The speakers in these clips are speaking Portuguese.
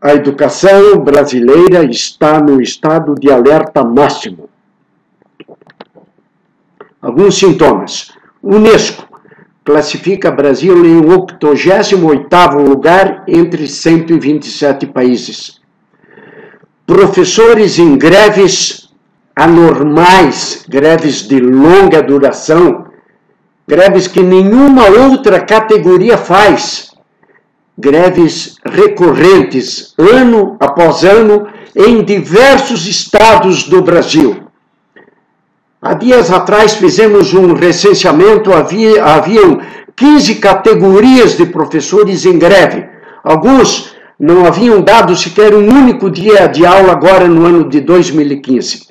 A educação brasileira está no estado de alerta máximo. Alguns sintomas. Unesco classifica Brasil em 88º lugar entre 127 países. Professores em greves anormais, greves de longa duração, greves que nenhuma outra categoria faz, greves recorrentes, ano após ano, em diversos estados do Brasil. Há dias atrás fizemos um recenseamento, haviam 15 categorias de professores em greve. Alguns não haviam dado sequer um único dia de aula agora no ano de 2015.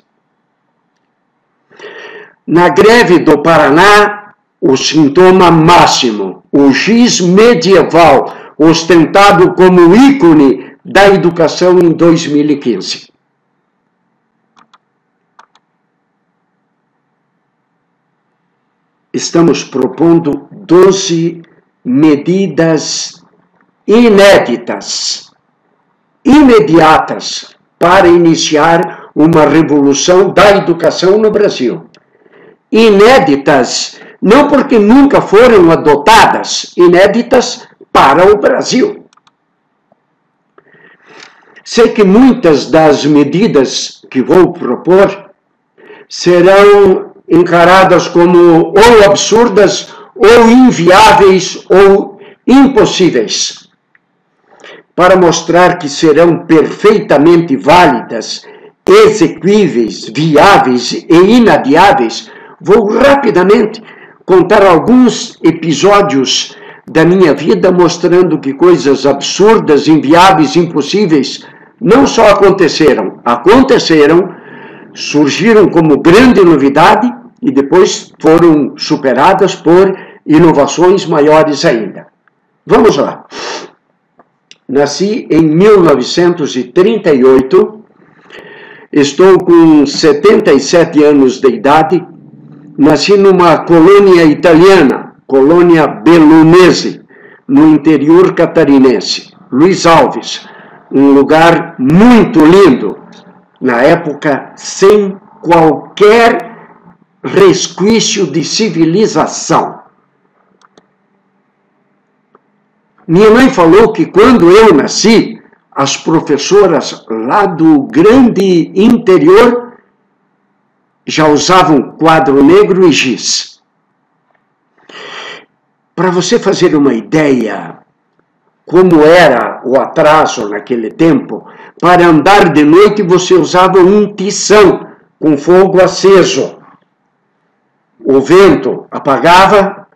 Na greve do Paraná, o sintoma máximo, o giz medieval, ostentado como ícone da educação em 2015. Estamos propondo 12 medidas inéditas, imediatas, para iniciar uma revolução da educação no Brasil. Inéditas, não porque nunca foram adotadas, inéditas para o Brasil. Sei que muitas das medidas que vou propor serão encaradas como ou absurdas, ou inviáveis, ou impossíveis. Para mostrar que serão perfeitamente válidas, exequíveis, viáveis e inadiáveis, vou rapidamente contar alguns episódios da minha vida mostrando que coisas absurdas, inviáveis, impossíveis não só aconteceram, surgiram como grande novidade e depois foram superadas por inovações maiores ainda. Vamos lá. Nasci em 1938, estou com 77 anos de idade, nasci numa colônia italiana, colônia Bellunese, no interior catarinense, Luiz Alves, um lugar muito lindo, na época sem qualquer resquício de civilização. Minha mãe falou que quando eu nasci, as professoras lá do grande interior já usavam quadro negro e giz. Para você fazer uma ideia como era o atraso naquele tempo, para andar de noite você usava um tição com fogo aceso. O vento apagava,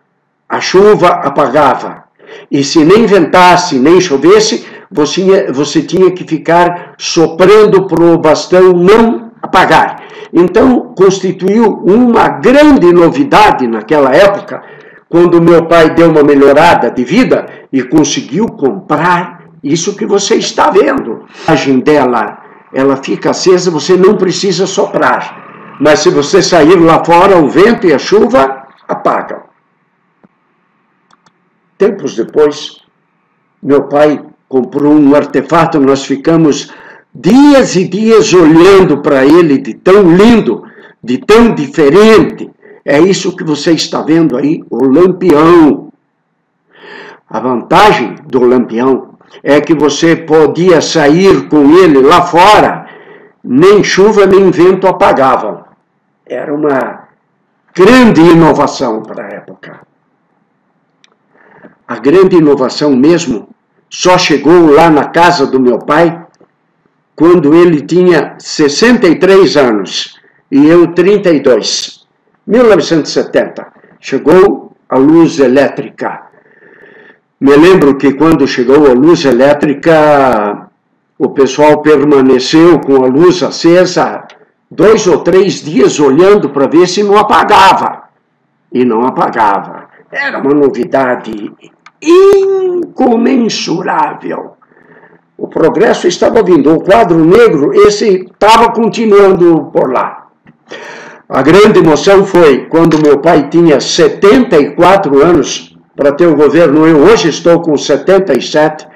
a chuva apagava. E se nem ventasse, nem chovesse, você tinha que ficar soprando para o bastão não apagar. Então, constituiu uma grande novidade naquela época, quando meu pai deu uma melhorada de vida e conseguiu comprar isso que você está vendo. A imagem dela, ela fica acesa, você não precisa soprar. Mas se você sair lá fora, o vento e a chuva apagam. Tempos depois, meu pai comprou um artefato, nós ficamos dias e dias olhando para ele, de tão lindo, de tão diferente. É isso que você está vendo aí, o lampião. A vantagem do lampião é que você podia sair com ele lá fora, nem chuva nem vento apagavam. Era uma grande inovação para a época. A grande inovação mesmo só chegou lá na casa do meu pai quando ele tinha 63 anos e eu 32. 1970, chegou a luz elétrica. Me lembro que quando chegou a luz elétrica, o pessoal permaneceu com a luz acesa 2 ou 3 dias olhando para ver se não apagava. E não apagava. Era uma novidade incomensurável. O progresso estava vindo. O quadro negro, esse estava continuando por lá. A grande emoção foi quando meu pai tinha 74 anos, para ter o governo, eu hoje estou com 77,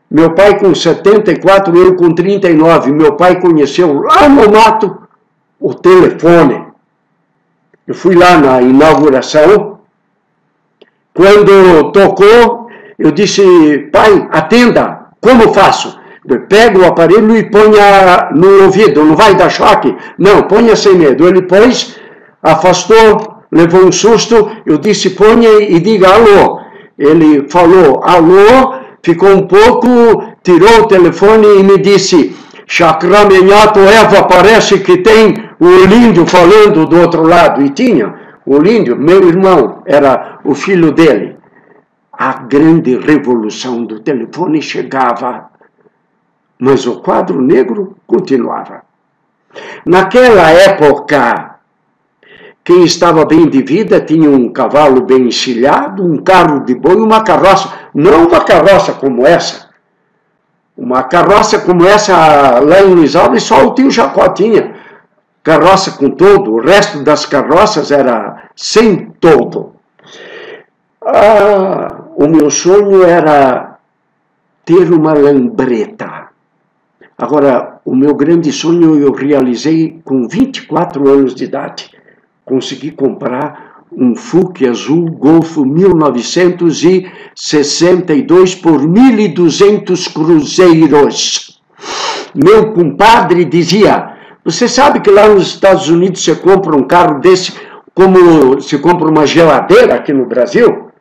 Meu pai com 74, eu com 39. Meu pai conheceu lá no mato o telefone. Eu fui lá na inauguração. Quando tocou, eu disse, pai, atenda, como faço? Eu pego o aparelho e ponha no ouvido, não vai dar choque? Não, ponha sem medo. Ele pôs, afastou, levou um susto, eu disse, ponha e diga alô. Ele falou alô, ficou um pouco, tirou o telefone e me disse, Chacramenhato Eva, parece que tem o Olímpio falando do outro lado. E tinha o Olímpio, meu irmão, era o filho dele. A grande revolução do telefone chegava, mas o quadro negro continuava. Naquela época, quem estava bem de vida tinha um cavalo bem encilhado, um carro de boi, uma carroça. Não uma carroça como essa. Uma carroça como essa lá em Luiz Alves, só o tio Jacó tinha. Carroça com todo, o resto das carroças era sem todo. O meu sonho era ter uma lambreta. Agora, o meu grande sonho eu realizei com 24 anos de idade. Consegui comprar um Fuque azul Golf 1962 por 1.200 cruzeiros. Meu compadre dizia, você sabe que lá nos Estados Unidos você compra um carro desse como se compra uma geladeira aqui no Brasil?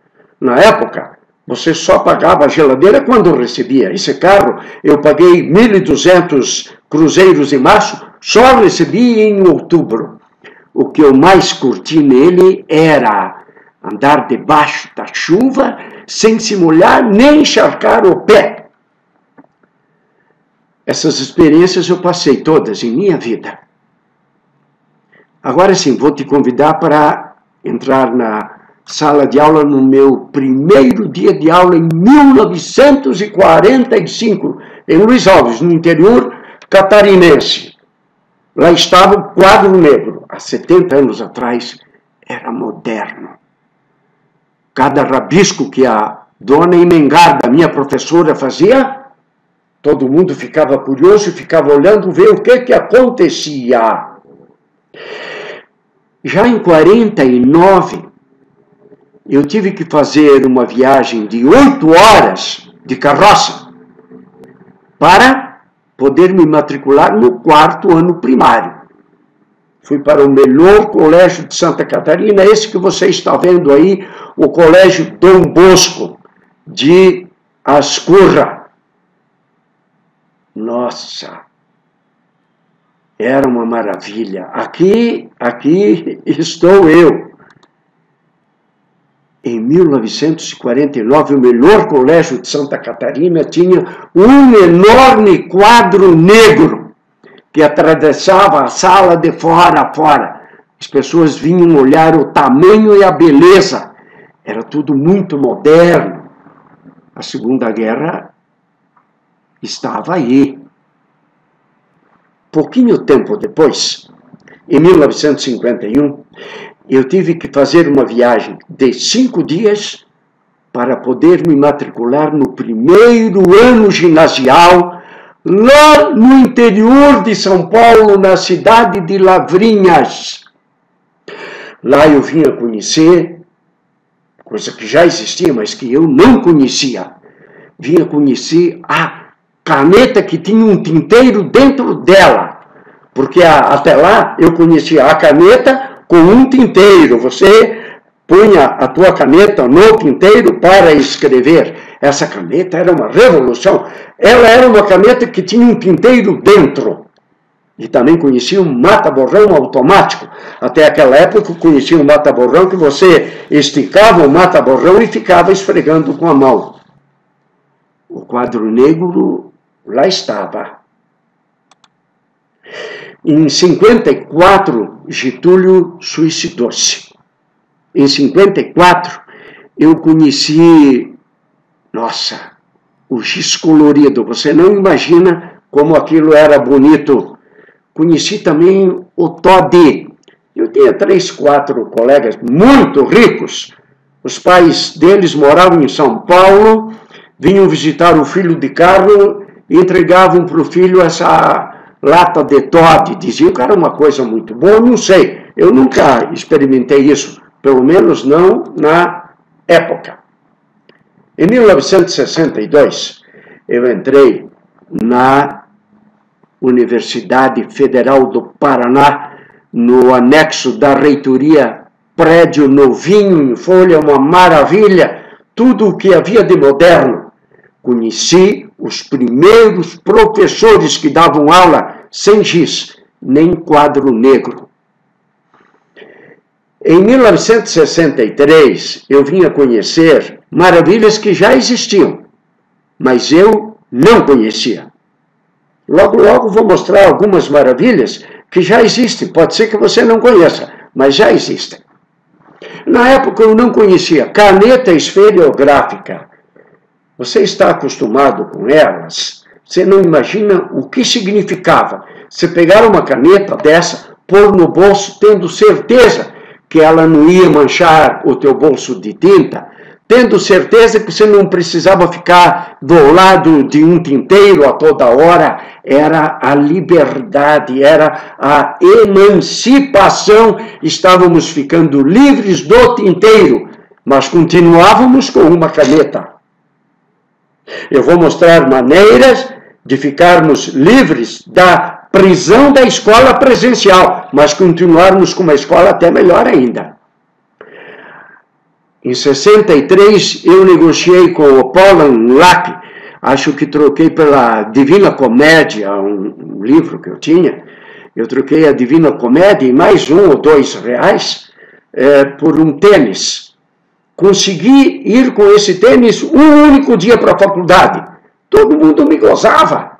Na época, você só pagava a geladeira quando recebia. Esse carro eu paguei 1.200 cruzeiros em março, só recebi em outubro. O que eu mais curti nele era andar debaixo da chuva, sem se molhar nem encharcar o pé. Essas experiências eu passei todas em minha vida. Agora sim, vou te convidar para entrar na sala de aula no meu primeiro dia de aula em 1945, em Luiz Alves, no interior catarinense. Lá estava o quadro negro. Há 70 anos atrás, era moderno. Cada rabisco que a dona Imengarda, minha professora, fazia, todo mundo ficava curioso e ficava olhando ver o que acontecia. Já em 49, eu tive que fazer uma viagem de 8 horas de carroça para poder me matricular no 4º ano primário. Fui para o melhor colégio de Santa Catarina, esse que você está vendo aí, o Colégio Dom Bosco, de Ascurra. Nossa, era uma maravilha. Aqui estou eu. Em 1949, o melhor colégio de Santa Catarina tinha um enorme quadro negro que atravessava a sala de fora a fora. As pessoas vinham olhar o tamanho e a beleza. Era tudo muito moderno. A Segunda Guerra estava aí. Pouquinho tempo depois, em 1951, eu tive que fazer uma viagem de 5 dias para poder me matricular no primeiro ano ginasial, lá no interior de São Paulo, na cidade de Lavrinhas. Lá eu vinha conhecer, coisa que já existia, mas que eu não conhecia. Vinha conhecer a caneta que tinha um tinteiro dentro dela. Porque até lá eu conhecia a caneta com um tinteiro. Você punha a tua caneta no tinteiro para escrever. Essa caneta era uma revolução. Ela era uma caneta que tinha um tinteiro dentro. E também conhecia um mata-borrão automático. Até aquela época eu conhecia um mata-borrão que você esticava o mata-borrão e ficava esfregando com a mão. O quadro negro lá estava. Em 54, Getúlio suicidou-se. Em 54, eu conheci, nossa, o giz colorido. Você não imagina como aquilo era bonito. Conheci também o Toddy. Eu tinha 3, 4 colegas muito ricos. Os pais deles moravam em São Paulo vinham visitar o filho de carro e entregavam para o filho essa lata de Toddy. Diziam que era uma coisa muito boa, não sei. Eu nunca experimentei isso, pelo menos não na época. Em 1962, eu entrei na Universidade Federal do Paraná, no anexo da reitoria, prédio novinho, em folha, uma maravilha, tudo o que havia de moderno. Conheci os primeiros professores que davam aula sem giz, nem quadro negro. Em 1963, eu vim a conhecer maravilhas que já existiam, mas eu não conhecia. Logo, logo vou mostrar algumas maravilhas que já existem. Pode ser que você não conheça, mas já existem. Na época eu não conhecia caneta esferográfica. Você está acostumado com elas, você não imagina o que significava. Você pegar uma caneta dessa, pôr no bolso, tendo certeza que ela não ia manchar o teu bolso de tinta, tendo certeza que você não precisava ficar do lado de um tinteiro a toda hora. Era a liberdade, era a emancipação. Estávamos ficando livres do tinteiro, mas continuávamos com uma caneta. Eu vou mostrar maneiras de ficarmos livres da prisão da escola presencial, mas continuarmos com uma escola até melhor ainda. Em 63, eu negociei com o Paulo Lack, acho que troquei pela Divina Comédia, um livro que eu tinha. Eu troquei a Divina Comédia e mais R$1 ou R$2 por um tênis. Consegui ir com esse tênis um único dia para a faculdade. Todo mundo me gozava.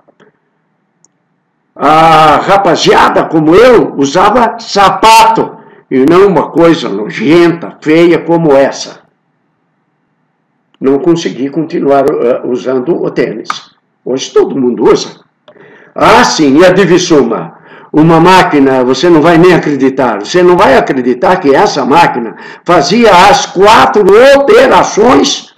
A rapaziada, como eu, usava sapato e não uma coisa nojenta, feia como essa. Não consegui continuar usando o tênis. Hoje todo mundo usa. Ah, sim, e a Divisuma? Uma máquina, você não vai nem acreditar. Você não vai acreditar que essa máquina fazia as 4 operações.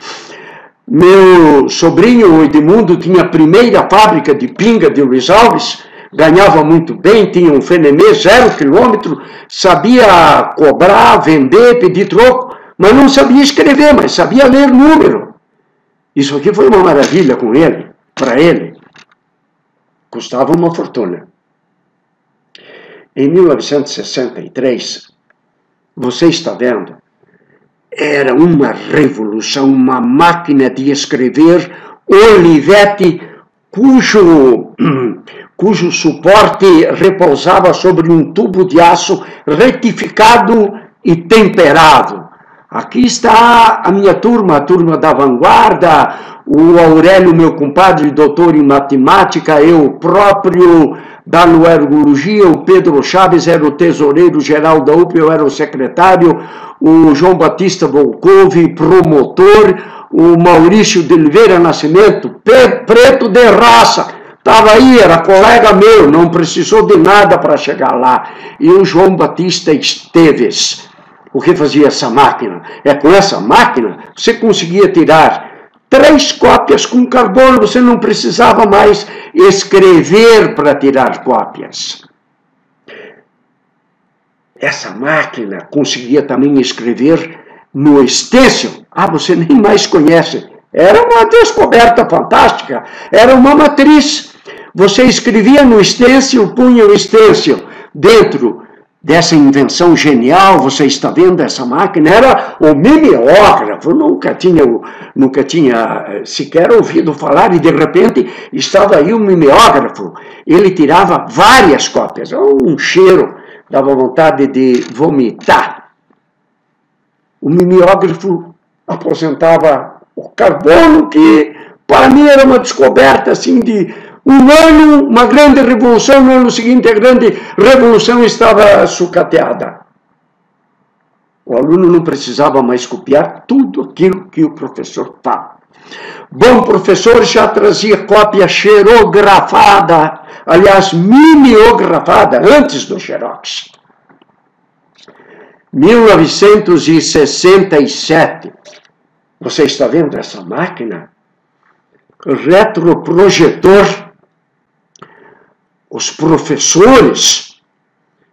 Meu sobrinho, o Edmundo, tinha a primeira fábrica de pinga de Resolves, ganhava muito bem, tinha um Fenemê 0 quilômetro, sabia cobrar, vender, pedir troco, mas não sabia escrever, mas sabia ler número. Isso aqui foi uma maravilha com ele, para ele. Custava uma fortuna. Em 1963, você está vendo, era uma revolução, uma máquina de escrever Olivetti, cujo suporte repousava sobre um tubo de aço retificado e temperado. Aqui está a minha turma, a turma da vanguarda, o Aurélio, meu compadre, doutor em matemática, eu próprio da Nuergologia, o Pedro Chaves era o tesoureiro-geral da UP, eu era o secretário, o João Batista Volkov, promotor, o Maurício de Oliveira Nascimento, preto de raça, estava aí, era colega meu, não precisou de nada para chegar lá, e o João Batista Esteves. O que fazia essa máquina? Com essa máquina, você conseguia tirar 3 cópias com carbono, você não precisava mais escrever para tirar cópias. Essa máquina conseguia também escrever no stencil. Ah, você nem mais conhece. Era uma descoberta fantástica, era uma matriz. Você escrevia no stencil, punha o stencil dentro dessa invenção genial. Você está vendo essa máquina? Era o mimeógrafo. Nunca tinha sequer ouvido falar, e de repente estava aí o mimeógrafo. Ele tirava várias cópias. Um cheiro, dava vontade de vomitar. O mimeógrafo aposentava o carbono, que para mim era uma descoberta assim de um ano, uma grande revolução. No ano seguinte, a grande revolução estava sucateada. O aluno não precisava mais copiar tudo aquilo que o professor fala. Bom professor já trazia cópia xerografada, aliás, mimeografada, antes do xerox. 1967. Você está vendo essa máquina? retroprojetor. Os professores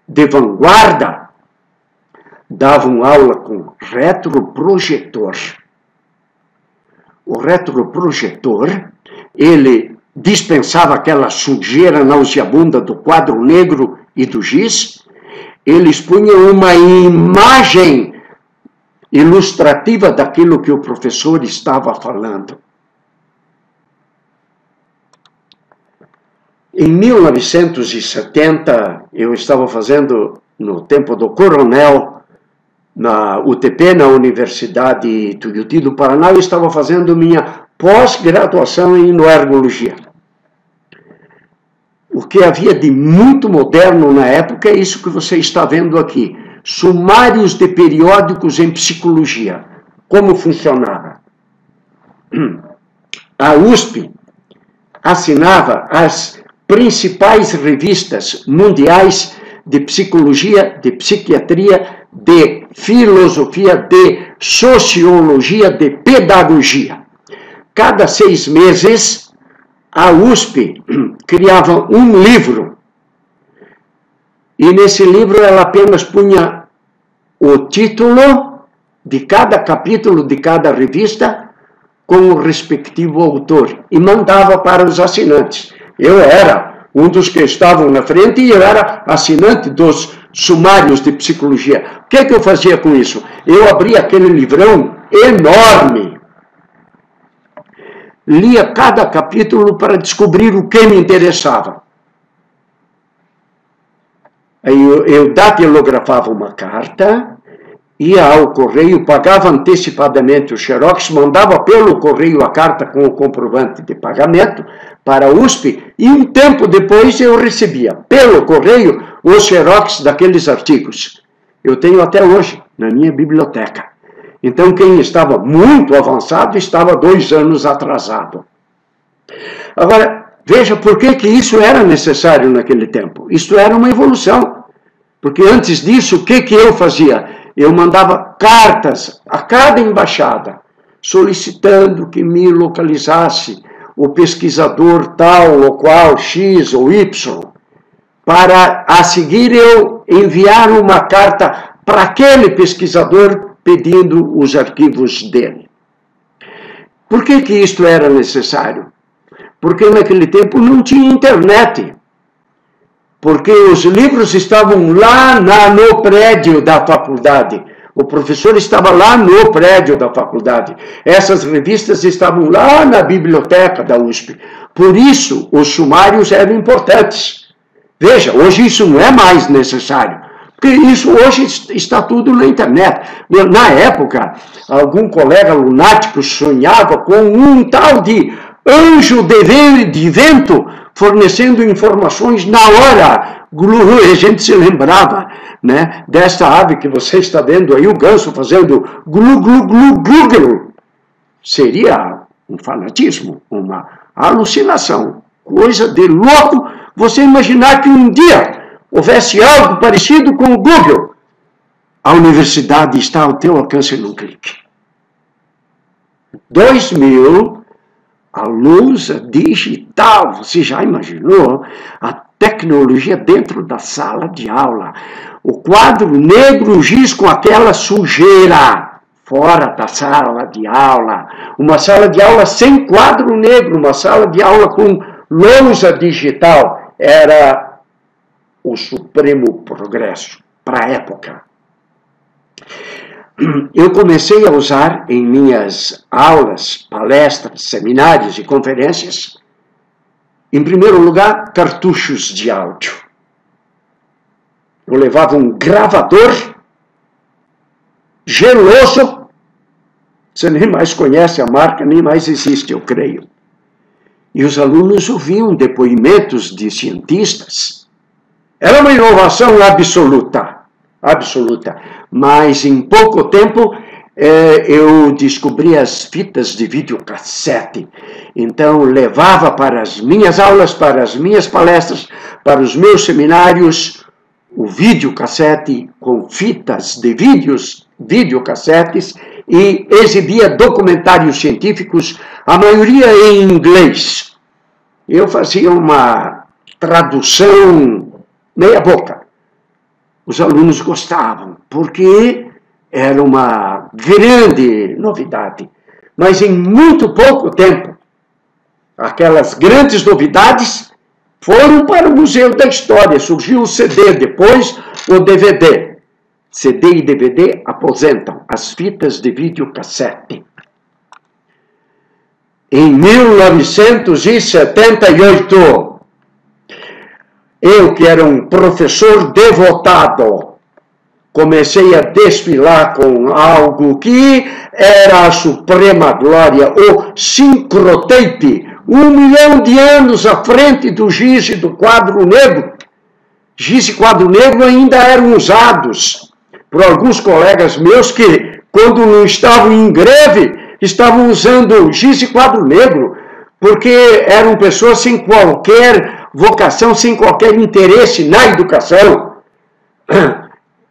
de vanguarda davam aula com retroprojetor. O retroprojetor, ele dispensava aquela sujeira nauseabunda do quadro negro e do giz, eles punham uma imagem ilustrativa daquilo que o professor estava falando. Em 1970, eu estava fazendo, no tempo do coronel, na UTP, na Universidade Tuiuti do Paraná, eu estava fazendo minha pós-graduação em noergologia. O que havia de muito moderno na época é isso que você está vendo aqui. Sumários de periódicos em psicologia. Como funcionava? A USP assinava as principais revistas mundiais de psicologia, de psiquiatria, de filosofia, de sociologia, de pedagogia. Cada 6 meses, a USP criava um livro. E nesse livro ela apenas punha o título de cada capítulo de cada revista com o respectivo autor e mandava para os assinantes. Eu era um dos que estavam na frente e eu era assinante dos sumários de psicologia. O que eu fazia com isso? Eu abria aquele livrão enorme, lia cada capítulo para descobrir o que me interessava. Aí eu datilografava uma carta, ia ao correio, pagava antecipadamente o xerox, mandava pelo correio a carta com o comprovante de pagamento para a USP, e um tempo depois eu recebia pelo correio o xerox daqueles artigos. Eu tenho até hoje na minha biblioteca. Então quem estava muito avançado estava 2 anos atrasado. Agora, veja por que isso era necessário naquele tempo. Isto era uma evolução. Porque antes disso, o que eu fazia? Eu mandava cartas a cada embaixada, solicitando que me localizasse o pesquisador tal ou qual, X ou Y, para a seguir eu enviar uma carta para aquele pesquisador pedindo os arquivos dele. Por que isto era necessário? Porque naquele tempo não tinha internet. Porque os livros estavam lá no prédio da faculdade. O professor estava lá no prédio da faculdade. Essas revistas estavam lá na biblioteca da USP. Por isso, os sumários eram importantes. Veja, hoje isso não é mais necessário. Porque isso hoje está tudo na internet. Na época, algum colega lunático sonhava com um tal de anjo de vento fornecendo informações na hora. A gente se lembrava, né, desta ave que você está vendo aí, o ganso fazendo glu, glu, glu, glu, glu. Seria um fanatismo, uma alucinação, coisa de louco você imaginar que um dia houvesse algo parecido com o Google. A universidade está ao teu alcance num clique. 2000, a luz digital, você já imaginou? A tecnologia dentro da sala de aula. O quadro negro giz com aquela sujeira fora da sala de aula. Uma sala de aula sem quadro negro, uma sala de aula com lousa digital. Era o supremo progresso para a época. Eu comecei a usar em minhas aulas, palestras, seminários e conferências, em primeiro lugar, cartuchos de áudio. Eu levava um gravador geloso, você nem mais conhece a marca, nem mais existe, eu creio. E os alunos ouviam depoimentos de cientistas. Era uma inovação absoluta. Mas em pouco tempo eu descobri as fitas de videocassete. Então levava para as minhas aulas, para as minhas palestras, para os meus seminários, o videocassete com fitas de videocassetes e exibia documentários científicos, a maioria em inglês. Eu fazia uma tradução meia boca. Os alunos gostavam, porque era uma grande novidade. Mas em muito pouco tempo, aquelas grandes novidades foram para o Museu da História. Surgiu o CD, depois o DVD. CD e DVD aposentam as fitas de videocassete. Em 1978, eu, que era um professor devotado, comecei a desfilar com algo que era a suprema glória, o sincrotape, 1 milhão de anos à frente do giz e do quadro negro. Giz e quadro negro ainda eram usados por alguns colegas meus que, quando não estavam em greve, estavam usando giz e quadro negro, porque eram pessoas sem qualquer vocação, sem qualquer interesse na educação.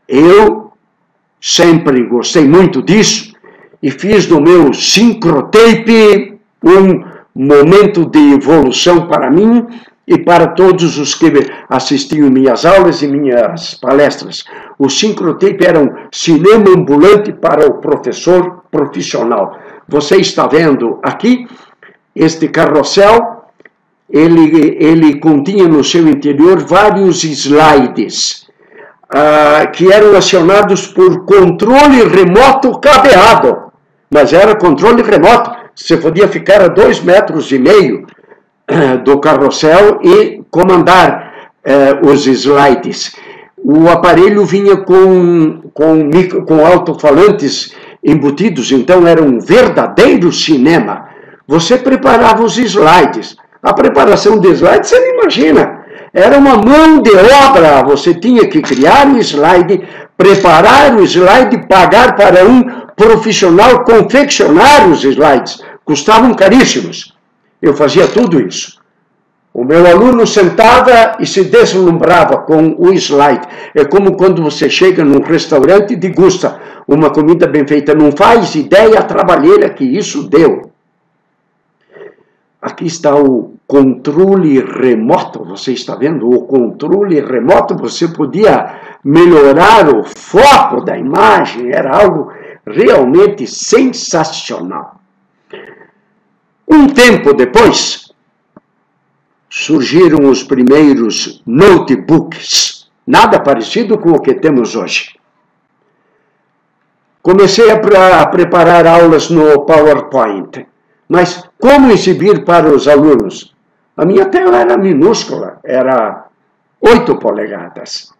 Eu sempre gostei muito disso e fiz do meu sincrotape um momento de evolução para mim e para todos os que assistiam minhas aulas e minhas palestras. O sincrotape era um cinema ambulante para o professor profissional. Você está vendo aqui este carrossel, ele continha no seu interior vários slides que eram acionados por controle remoto cabeado, mas era controle remoto. Você podia ficar a 2,5 metros do carrossel e comandar os slides. O aparelho vinha com alto-falantes embutidos, então era um verdadeiro cinema. Você preparava os slides. A preparação de slides, você não imagina, era uma mão de obra. Você tinha que criar o slide, preparar o slide, pagar para um profissional confeccionar os slides. Custavam caríssimos. Eu fazia tudo isso. O meu aluno sentava e se deslumbrava com o slide. É como quando você chega num restaurante e degusta uma comida bem feita. Não faz ideia a trabalheira que isso deu. Aqui está o controle remoto. Você está vendo? O controle remoto, você podia melhorar o foco da imagem. Era algo realmente sensacional. Um tempo depois, surgiram os primeiros notebooks, nada parecido com o que temos hoje. Comecei a preparar aulas no PowerPoint, mas como exibir para os alunos? A minha tela era minúscula, era 8 polegadas.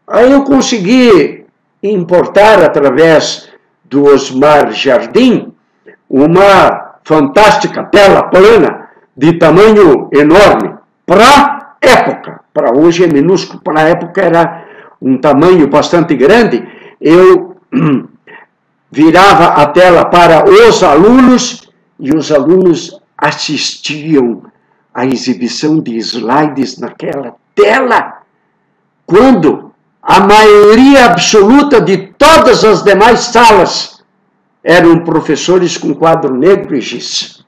Aí eu consegui importar através do Osmar Jardim uma fantástica tela plana de tamanho enorme, para a época. Para hoje é minúsculo, para a época era um tamanho bastante grande. Eu virava a tela para os alunos e os alunos assistiam à exibição de slides naquela tela, quando a maioria absoluta de todas as demais salas eram professores com quadro negro e giz.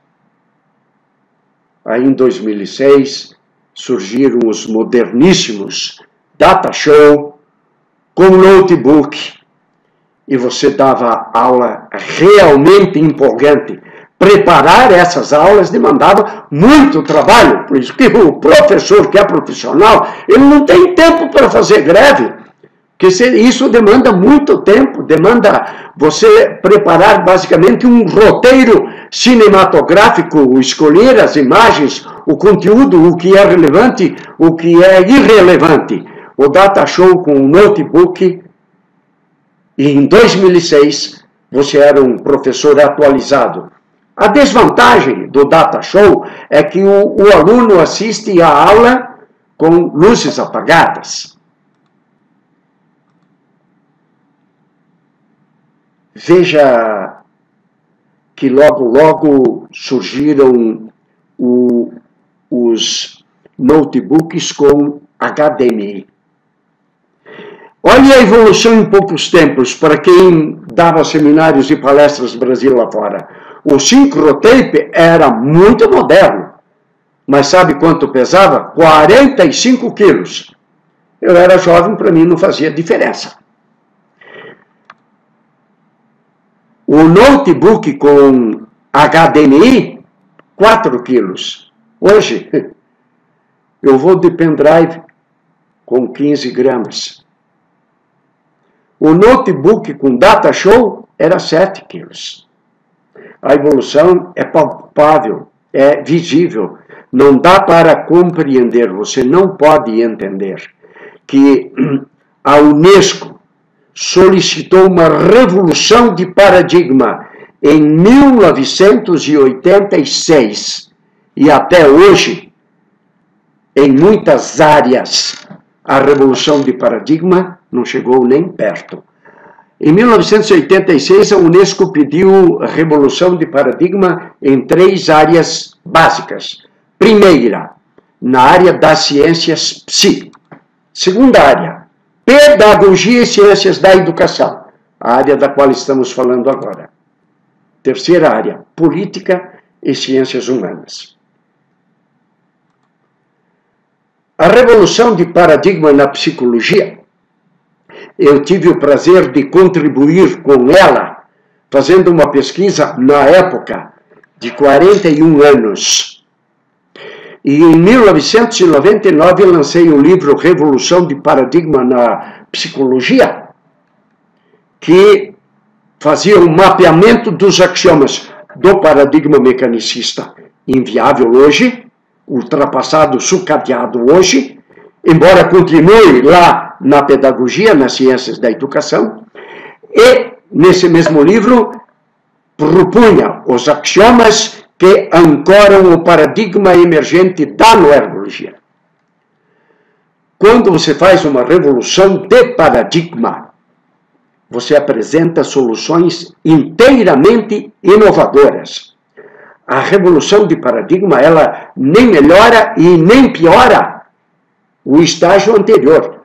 Aí, em 2006, surgiram os moderníssimos data show com notebook. E você dava aula realmente empolgante. Preparar essas aulas demandava muito trabalho. Por isso que o professor que é profissional, ele não tem tempo para fazer greve. Porque isso demanda muito tempo, demanda você preparar basicamente um roteiro cinematográfico, escolher as imagens, o conteúdo, o que é relevante, o que é irrelevante. O data show com o notebook, e em 2006 você era um professor atualizado. A desvantagem do data show é que o aluno assiste a aula com luzes apagadas. Veja que logo surgiram os notebooks com HDMI. Olha a evolução em poucos tempos, para quem dava seminários e palestras no Brasil lá fora. O sincrotape era muito moderno, mas sabe quanto pesava? 45 quilos. Eu era jovem, para mim não fazia diferença. O notebook com HDMI, 4 quilos. Hoje, eu vou de pendrive com 15 gramas. O notebook com data show era 7 quilos. A evolução é palpável, é visível. Não dá para compreender, você não pode entender que a Unesco solicitou uma revolução de paradigma em 1986 e até hoje, em muitas áreas, a revolução de paradigma não chegou nem perto. Em 1986, a Unesco pediu revolução de paradigma em 3 áreas básicas. Primeira, na área das ciências psi. Segunda área, pedagogia e ciências da educação, a área da qual estamos falando agora. Terceira área, política e ciências humanas. A revolução de paradigma na psicologia, eu tive o prazer de contribuir com ela, fazendo uma pesquisa na época de 41 anos. E em 1999 lancei o livro Revolução de Paradigma na Psicologia, que fazia um mapeamento dos axiomas do paradigma mecanicista, inviável hoje, ultrapassado, sucateado hoje, embora continue lá na pedagogia, nas ciências da educação, e nesse mesmo livro propunha os axiomas que ancoram o paradigma emergente da noergologia. Quando você faz uma revolução de paradigma, você apresenta soluções inteiramente inovadoras. A revolução de paradigma, ela nem melhora e nem piora o estágio anterior.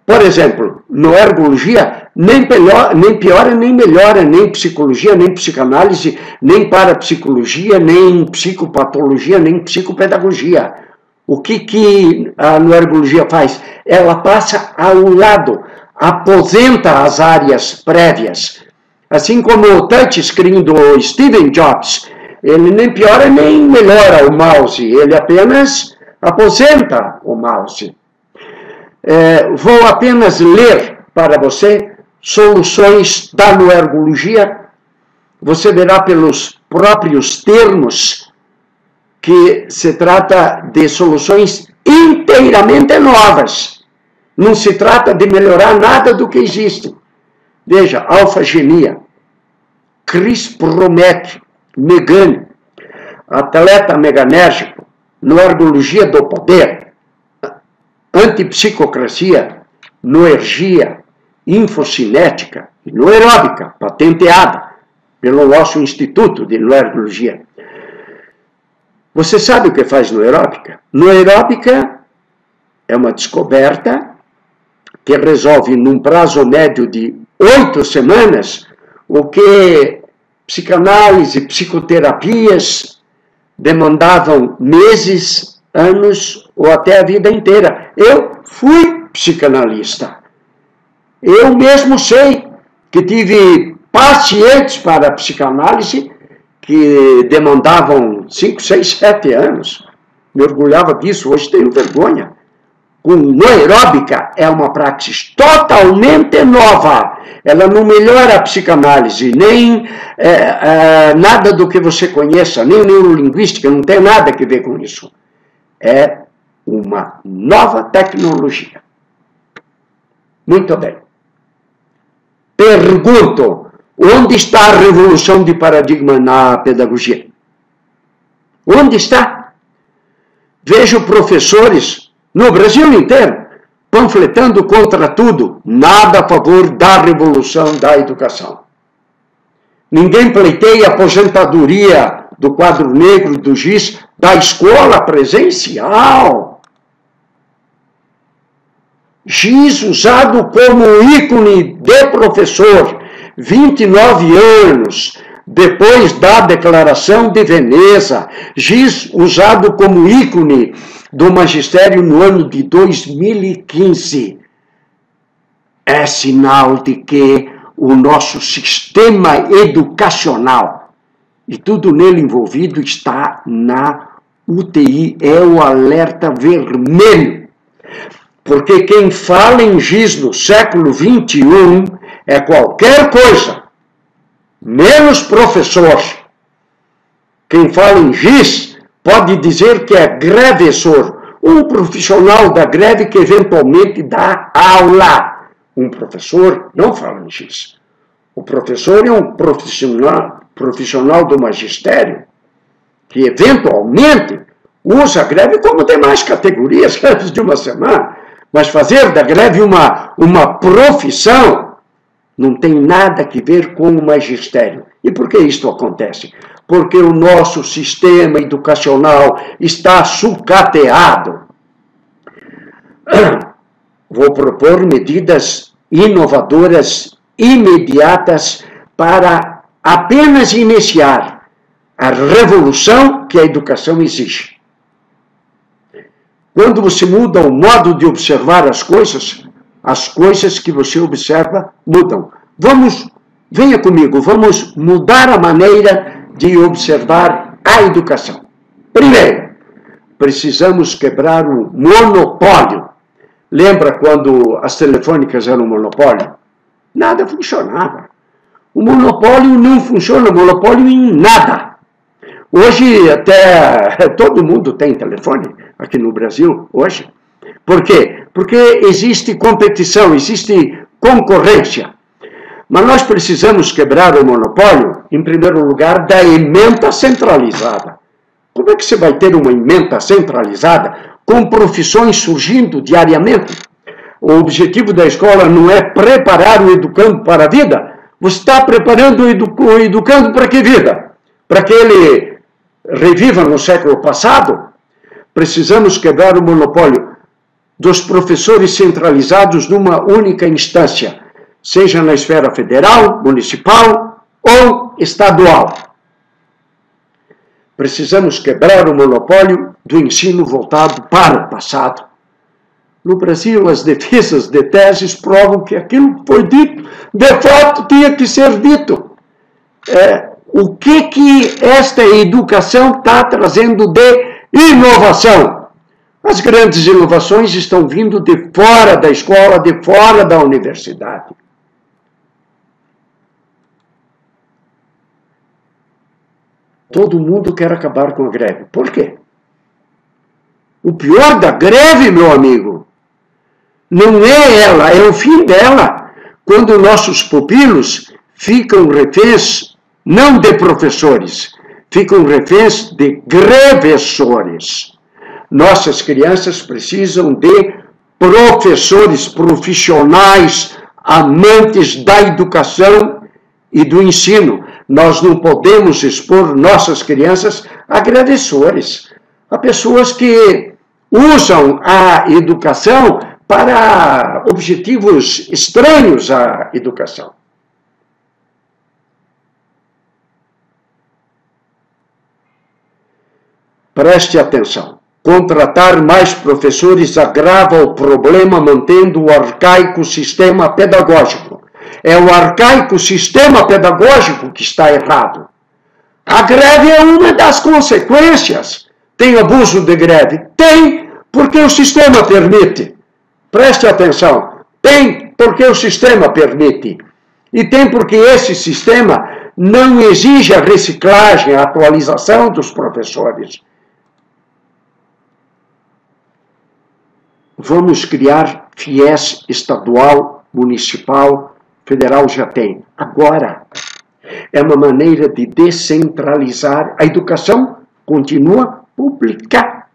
Por exemplo, noergologia nem piora nem melhora, nem psicologia, nem psicanálise, nem parapsicologia, nem psicopatologia, nem psicopedagogia. O que a noergologia faz? Ela passa ao lado, aposenta as áreas prévias. Assim como o touchscreen do Steve Jobs, ele nem piora nem melhora o mouse, ele apenas aposenta o mouse. Vou apenas ler para você soluções da noergologia. Você verá pelos próprios termos que se trata de soluções inteiramente novas. Não se trata de melhorar nada do que existe. Veja, alfagenia, CRISPR-MEC, Megane, atleta meganérgico, noergologia do poder, antipsicocracia, noergia, infocinética e noeróbica, patenteada pelo nosso Instituto de Noergologia. Você sabe o que faz noeróbica? Noeróbica é uma descoberta que resolve num prazo médio de 8 semanas o que psicanálise, psicoterapias demandavam meses, anos ou até a vida inteira. Eu fui psicanalista. Eu mesmo sei que tive pacientes para a psicanálise que demandavam 5, 6, 7 anos. Me orgulhava disso, hoje tenho vergonha. Com noeróbica é uma praxis totalmente nova. Ela não melhora a psicanálise, nem nada do que você conheça, nem neurolinguística, não tem nada a ver com isso. É uma nova tecnologia. Muito bem. Pergunto, onde está a revolução de paradigma na pedagogia? Onde está? Vejo professores no Brasil inteiro panfletando contra tudo, nada a favor da revolução da educação. Ninguém pleiteia a aposentadoria do quadro negro do giz da escola presencial. Giz usado como ícone de professor, 29 anos depois da Declaração de Veneza. Giz usado como ícone do magistério no ano de 2015. É sinal de que o nosso sistema educacional e tudo nele envolvido está na UTI, é o alerta vermelho. Porque quem fala em giz no século XXI é qualquer coisa, menos professor. Quem fala em giz pode dizer que é grevessor, um profissional da greve que eventualmente dá aula. Um professor não fala em giz. O professor é um profissional do magistério que eventualmente usa a greve como demais categorias antes de uma semana. Mas fazer da greve uma profissão não tem nada a ver com o magistério. E por que isto acontece? Porque o nosso sistema educacional está sucateado. Vou propor medidas inovadoras, imediatas, para apenas iniciar a revolução que a educação exige. Quando você muda o modo de observar as coisas que você observa mudam. Venha comigo, vamos mudar a maneira de observar a educação. Primeiro, precisamos quebrar o monopólio. Lembra quando as telefônicas eram um monopólio? Nada funcionava. O monopólio não funciona, monopólio em nada. Hoje até todo mundo tem telefone aqui no Brasil, hoje. Por quê? Porque existe competição, existe concorrência. Mas nós precisamos quebrar o monopólio, em primeiro lugar, da ementa centralizada. Como é que você vai ter uma ementa centralizada com profissões surgindo diariamente? O objetivo da escola não é preparar o educando para a vida. Você está preparando o educando para que vida? Para que ele reviva no século passado? Precisamos quebrar o monopólio dos professores centralizados numa única instância, seja na esfera federal, municipal ou estadual. Precisamos quebrar o monopólio do ensino voltado para o passado. No Brasil, as defesas de teses provam que aquilo que foi dito, de fato, tinha que ser dito. O que esta educação está trazendo de inovação? As grandes inovações estão vindo de fora da escola, de fora da universidade. Todo mundo quer acabar com a greve. Por quê? O pior da greve, meu amigo, não é ela, é o fim dela. Quando nossos pupilos ficam reféns, não de professores, ficam reféns de grevessores. Nossas crianças precisam de professores profissionais, amantes da educação e do ensino. Nós não podemos expor nossas crianças a grevessores, a pessoas que usam a educação para objetivos estranhos à educação. Preste atenção. Contratar mais professores agrava o problema mantendo o arcaico sistema pedagógico. É o arcaico sistema pedagógico que está errado. A greve é uma das consequências. Tem abuso de greve? Tem, porque o sistema permite. Preste atenção. Tem, porque o sistema permite. E tem porque esse sistema não exige a reciclagem, a atualização dos professores. Vamos criar FIES estadual, municipal, federal já tem. Agora, é uma maneira de descentralizar. A educação continua pública.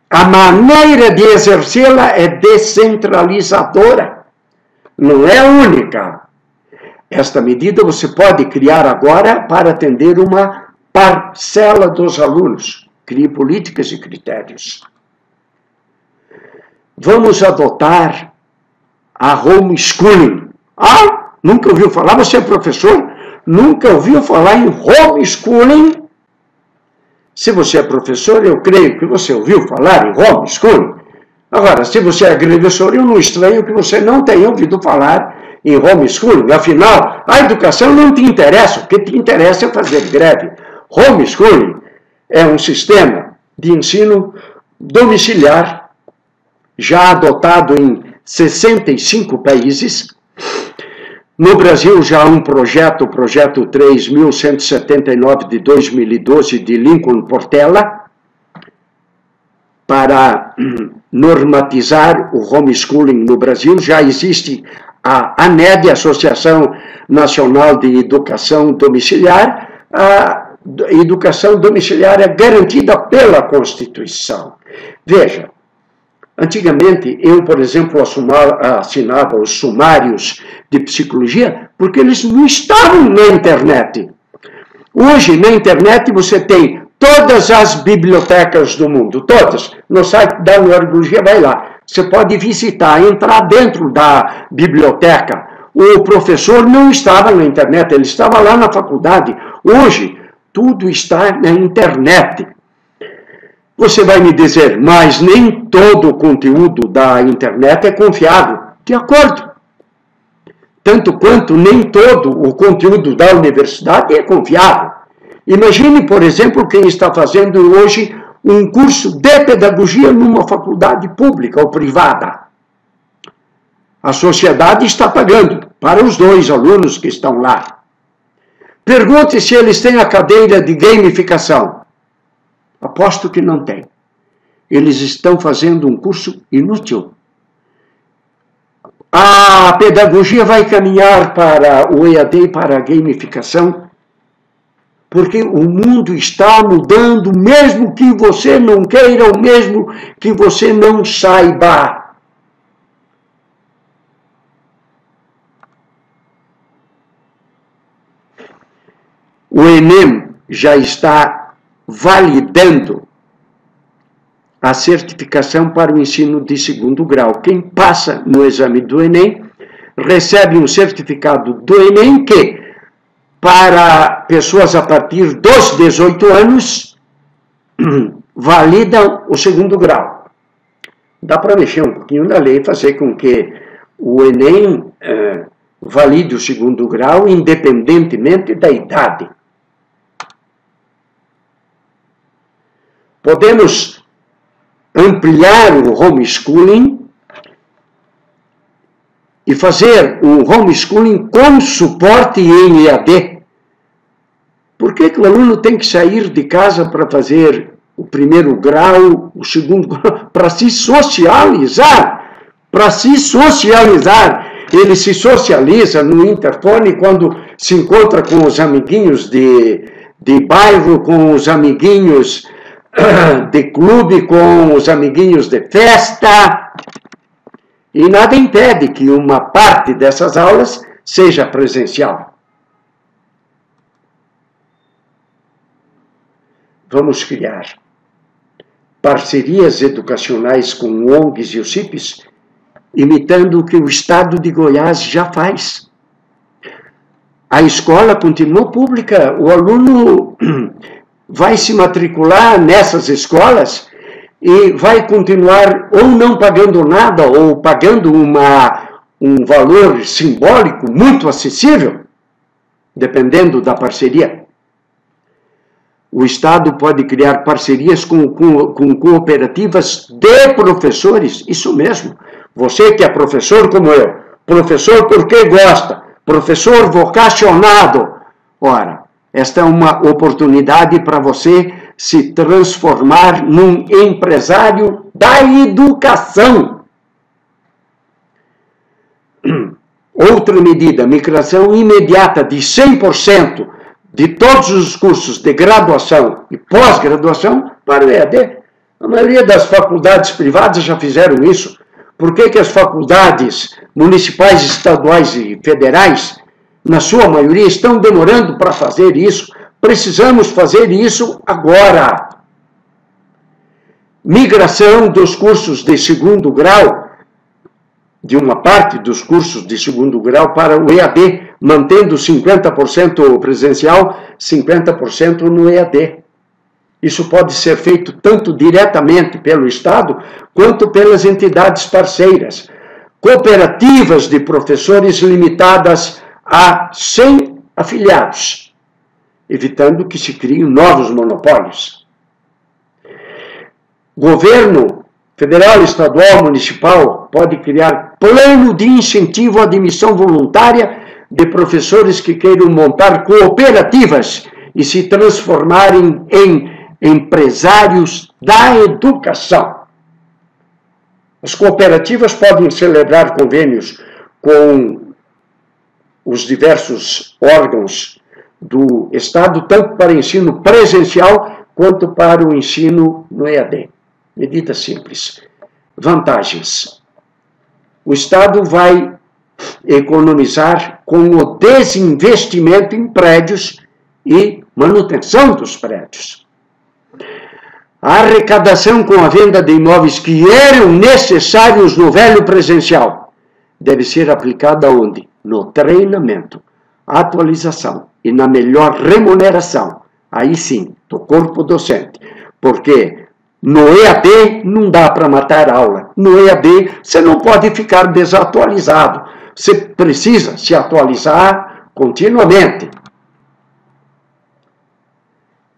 A maneira de exercê-la é descentralizadora. Não é única. Esta medida você pode criar agora para atender uma parcela dos alunos. Crie políticas e critérios. vamos adotar a homeschooling. Ah, nunca ouviu falar? Você é professor? Nunca ouviu falar em homeschooling? Se você é professor, eu creio que você ouviu falar em homeschooling. Agora, se você é agressor, eu não estranho que você não tenha ouvido falar em homeschooling. Afinal, a educação não te interessa. O que te interessa é fazer greve. Homeschooling é um sistema de ensino domiciliar já adotado em 65 países. No Brasil já há um projeto, o projeto 3.179 de 2012 de Lincoln Portela, para normatizar o homeschooling no Brasil. Já existe a ANED, Associação Nacional de Educação Domiciliar. A educação domiciliar é garantida pela Constituição. Veja, antigamente eu, por exemplo, assinava os sumários de psicologia porque eles não estavam na internet. Hoje, na internet, você tem todas as bibliotecas do mundo, todas. No site da Neurologia, vai lá. Você pode visitar, entrar dentro da biblioteca. O professor não estava na internet, ele estava lá na faculdade. Hoje, tudo está na internet. Você vai me dizer, mas nem todo o conteúdo da internet é confiável. De acordo. Tanto quanto nem todo o conteúdo da universidade é confiável. Imagine, por exemplo, quem está fazendo hoje um curso de pedagogia numa faculdade pública ou privada. A sociedade está pagando para os dois alunos que estão lá. Pergunte se eles têm a cadeira de gamificação. Aposto que não tem. Eles estão fazendo um curso inútil. A pedagogia vai caminhar para o EAD e para a gamificação, porque o mundo está mudando, mesmo que você não queira, ou mesmo que você não saiba. O Enem já está validando a certificação para o ensino de segundo grau. Quem passa no exame do Enem recebe um certificado do Enem que, para pessoas a partir dos 18 anos, validam o segundo grau. Dá para mexer um pouquinho na lei e fazer com que o Enem valide o segundo grau independentemente da idade. Podemos ampliar o homeschooling e fazer o homeschooling com suporte em EAD. Por que o aluno tem que sair de casa para fazer o primeiro grau, o segundo grau? Para se socializar. Para se socializar. Ele se socializa no interfone quando se encontra com os amiguinhos de bairro, com os amiguinhos de clube, com os amiguinhos de festa. E nada impede que uma parte dessas aulas seja presencial. Vamos criar parcerias educacionais com ONGs e OCIPs, imitando o que o Estado de Goiás já faz. A escola continua pública, o aluno vai se matricular nessas escolas e vai continuar ou não pagando nada, ou pagando um valor simbólico muito acessível, dependendo da parceria. O Estado pode criar parcerias com cooperativas de professores, isso mesmo. Você que é professor como eu, professor porque gosta, professor vocacionado. Ora, esta é uma oportunidade para você se transformar num empresário da educação. Outra medida, migração imediata de 100% de todos os cursos de graduação e pós-graduação para o EAD. A maioria das faculdades privadas já fizeram isso. Por que as faculdades municipais, estaduais e federais, na sua maioria, estão demorando para fazer isso? Precisamos fazer isso agora. migração dos cursos de segundo grau, de uma parte dos cursos de segundo grau para o EAD, mantendo 50% presencial, 50% no EAD. Isso pode ser feito tanto diretamente pelo Estado, quanto pelas entidades parceiras. Cooperativas de professores limitadas a 100 afiliados, evitando que se criem novos monopólios. Governo federal, estadual, municipal pode criar plano de incentivo à admissão voluntária de professores que queiram montar cooperativas e se transformarem em empresários da educação. As cooperativas podem celebrar convênios com os diversos órgãos do Estado, tanto para ensino presencial quanto para o ensino no EAD. Medida simples. Vantagens. O Estado vai economizar com o desinvestimento em prédios e manutenção dos prédios. A arrecadação com a venda de imóveis que eram necessários no velho presencial deve ser aplicada onde? No treinamento, atualização e na melhor remuneração, aí sim, do corpo docente. Porque no EAD não dá para matar aula. No EAD você não pode ficar desatualizado. Você precisa se atualizar continuamente.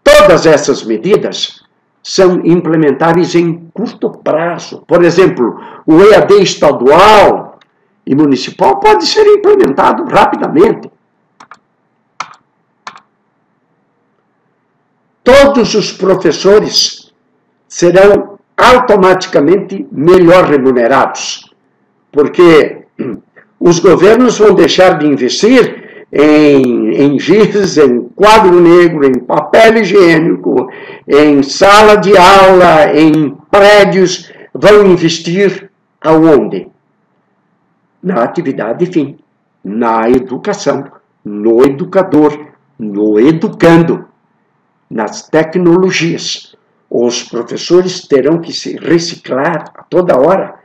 Todas essas medidas são implementáveis em curto prazo. Por exemplo, o EAD estadual e municipal pode ser implementado rapidamente. Todos os professores serão automaticamente melhor remunerados, porque os governos vão deixar de investir em giz, em quadro negro, em papel higiênico, em sala de aula, em prédios, vão investir aonde? Na atividade fim, na educação, no educador, no educando, nas tecnologias. Os professores terão que se reciclar a toda hora,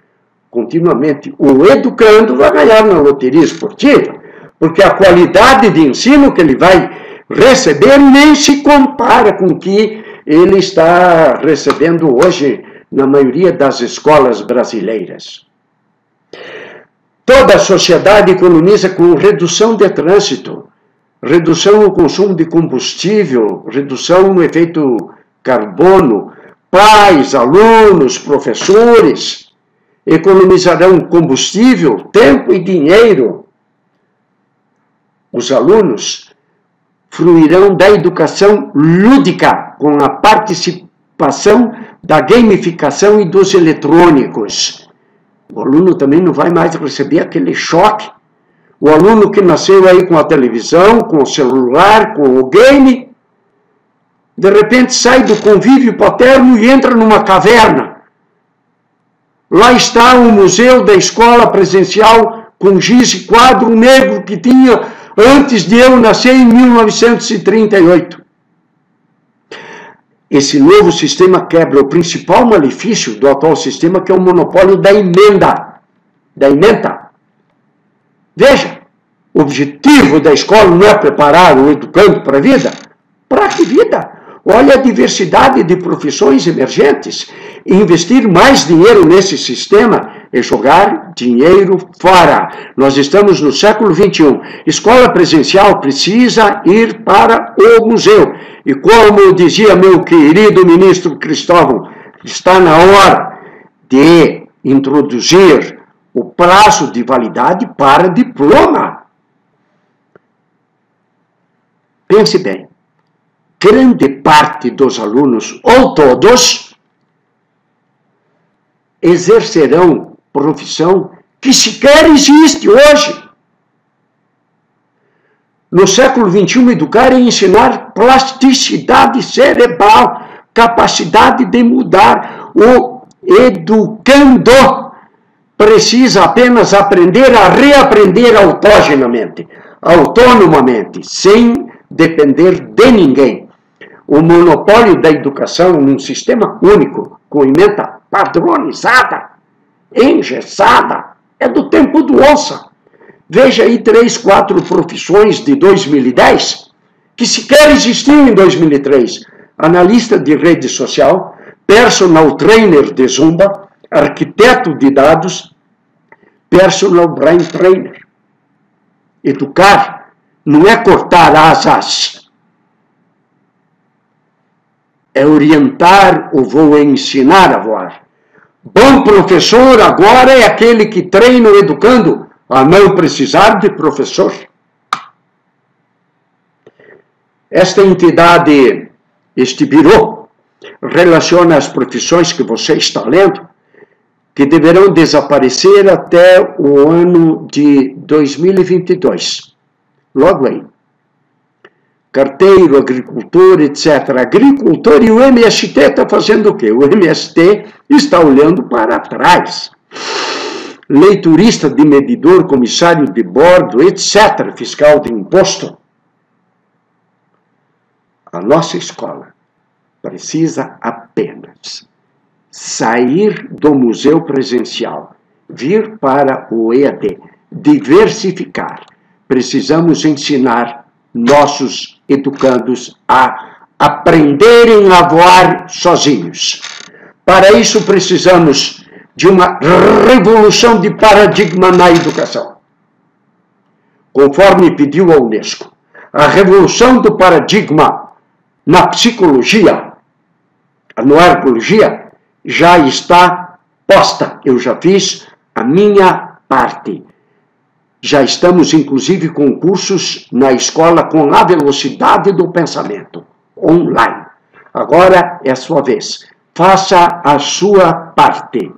continuamente. O educando vai ganhar na loteria esportiva, porque a qualidade de ensino que ele vai receber nem se compara com o que ele está recebendo hoje na maioria das escolas brasileiras. Toda a sociedade economiza com redução de trânsito, redução no consumo de combustível, redução no efeito carbono. Pais, alunos, professores economizarão combustível, tempo e dinheiro. Os alunos fruirão da educação lúdica, com a participação da gamificação e dos eletrônicos. O aluno também não vai mais receber aquele choque. O aluno que nasceu aí com a televisão, com o celular, com o game, de repente sai do convívio paterno e entra numa caverna. Lá está o museu da escola presencial com giz e quadro negro que tinha antes de eu nascer em 1938. Esse novo sistema quebra o principal malefício do atual sistema, que é o monopólio da emenda. Veja, o objetivo da escola não é preparar o educando para a vida? Para que vida? Olha a diversidade de profissões emergentes. Investir mais dinheiro nesse sistema é jogar dinheiro fora. Nós estamos no século XXI. Escola presencial precisa ir para o museu. E como dizia meu querido ministro Cristóvão, está na hora de introduzir o prazo de validade para diploma. Pense bem. Grande parte dos alunos, ou todos, exercerão profissão que sequer existe hoje. No século XXI, educar é ensinar plasticidade cerebral, capacidade de mudar. O educando precisa apenas aprender a reaprender autonomamente, sem depender de ninguém. o monopólio da educação num sistema único, com ementa padronizada, engessada, é do tempo do Onça. Veja aí 3, 4 profissões de 2010 que sequer existiam em 2003. Analista de rede social, personal trainer de Zumba, arquiteto de dados, personal brain trainer. Educar não é cortar asas, é orientar o voo, é ensinar a voar. Bom professor agora é aquele que treina o educando a não precisar de professor. Esta entidade, este birô, relaciona as profissões que você está lendo, que deverão desaparecer até o ano de 2022. Logo aí. Carteiro, agricultor, etc. Agricultor e o MST está fazendo o quê? O MST está olhando para trás. Leiturista de medidor, comissário de bordo, etc. Fiscal de imposto. A nossa escola precisa apenas sair do museu presencial, vir para o EAD, diversificar. Precisamos ensinar nossos educandos a aprenderem a voar sozinhos. Para isso precisamos de uma revolução de paradigma na educação. Conforme pediu a Unesco, a revolução do paradigma na psicologia, na neurologia, já está posta. Eu já fiz a minha parte. Já estamos, inclusive, com cursos na escola com a velocidade do pensamento, online. Agora é a sua vez. Faça a sua parte.